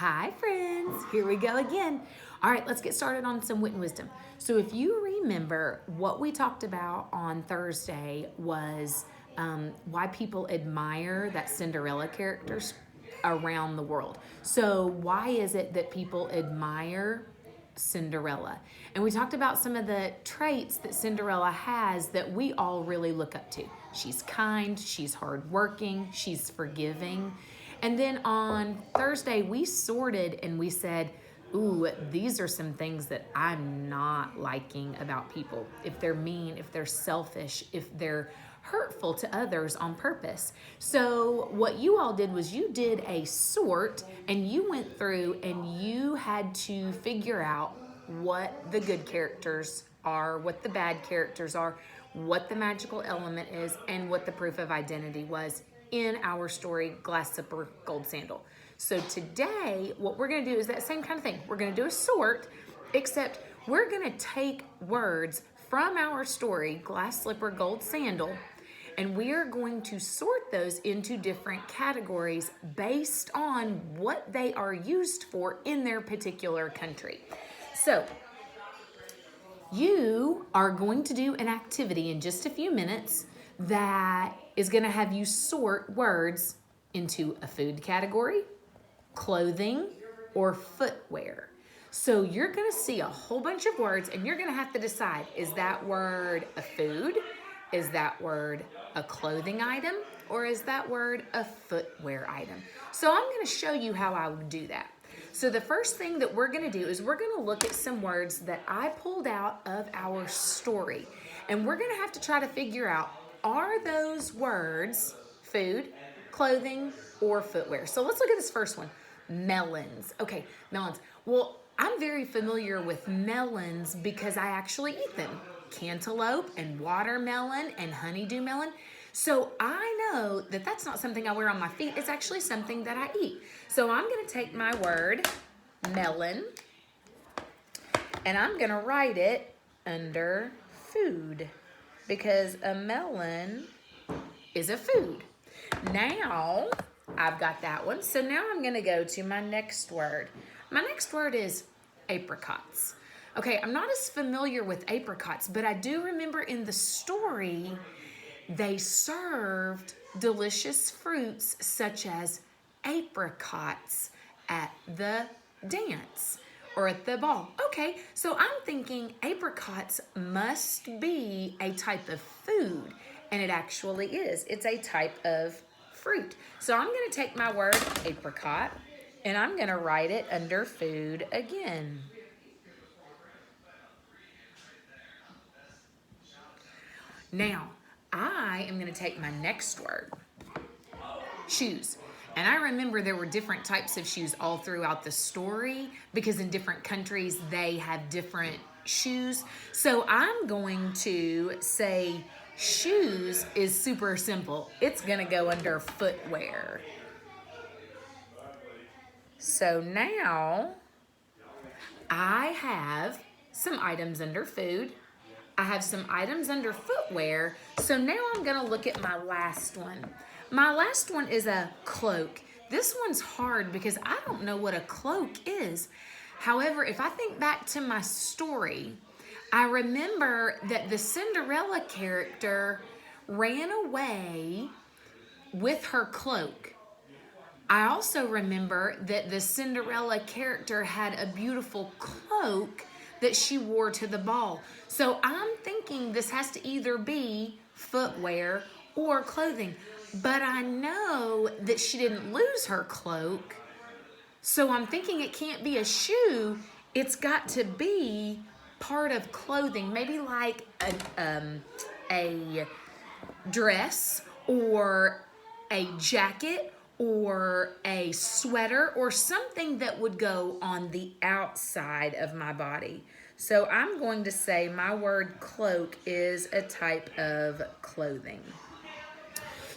Hi friends, here we go again. All right, let's get started on some wit and wisdom. So if you remember, what we talked about on Thursday was why people admire that Cinderella characters around the world. So why is it that people admire Cinderella? And we talked about some of the traits that Cinderella has that we all really look up to. She's kind, she's hardworking, she's forgiving. And then on Thursday, we sorted and we said, ooh, these are some things that I'm not liking about people. If they're mean, if they're selfish, if they're hurtful to others on purpose. So what you all did was you did a sort and you went through and you had to figure out what the good characters are, what the bad characters are, what the magical element is, and what the proof of identity was in our story, Glass Slipper, Gold Sandal. So today, what we're gonna do is that same kind of thing. We're gonna do a sort, except we're gonna take words from our story, Glass Slipper, Gold Sandal, and we are going to sort those into different categories based on what they are used for in their particular country. So you are going to do an activity in just a few minutes that is going to have you sort words into a food category, clothing, or footwear. So you're going to see a whole bunch of words and you're going to have to decide, is that word a food? Is that word a clothing item? Or is that word a footwear item? So I'm going to show you how I would do that. So the first thing that we're going to do is we're going to look at some words that I pulled out of our story. And we're going to have to try to figure out, are those words food, clothing, or footwear? So let's look at this first one. Melons. Okay, melons. Well, I'm very familiar with melons because I actually eat them. Cantaloupe and watermelon and honeydew melon. So I know that that's not something I wear on my feet. It's actually something that I eat. So I'm going to take my word, melon, and I'm going to write it under food because a melon is a food. Now, I've got that one. So now I'm going to go to my next word. My next word is apricots. Okay, I'm not as familiar with apricots, but I do remember in the story they served delicious fruits such as apricots at the dance or at the ball. Okay, so I'm thinking apricots must be a type of food, and it actually is. It's a type of fruit. So I'm going to take my word apricot and I'm going to write it under food again. Now, I am going to take my next word, shoes. And I remember there were different types of shoes all throughout the story because in different countries they have different shoes. So I'm going to say shoes is super simple. It's going to go under footwear. So now I have some items under food. I have some items under footwear. So now I'm going to look at my last one. My last one is a cloak. This one's hard because I don't know what a cloak is. However, if I think back to my story, I remember that the Cinderella character ran away with her cloak. I also remember that the Cinderella character had a beautiful cloak that she wore to the ball. So I'm thinking this has to either be footwear or clothing. But I know that she didn't lose her cloak. So I'm thinking it can't be a shoe. It's got to be part of clothing. Maybe like a dress or a jacket or a sweater or something that would go on the outside of my body. So I'm going to say my word cloak is a type of clothing.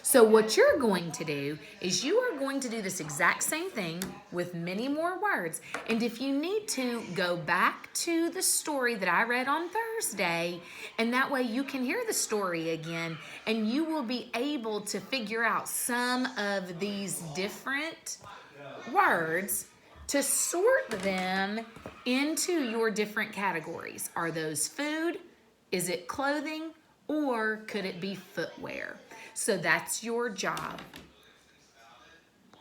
So what you're going to do is you are going to do this exact same thing with many more words. And if you need to, go back to the story that I read on Thursday, and that way you can hear the story again, and you will be able to figure out some of these different words to sort them into your different categories. Are those food? Is it clothing? Or could it be footwear? So that's your job.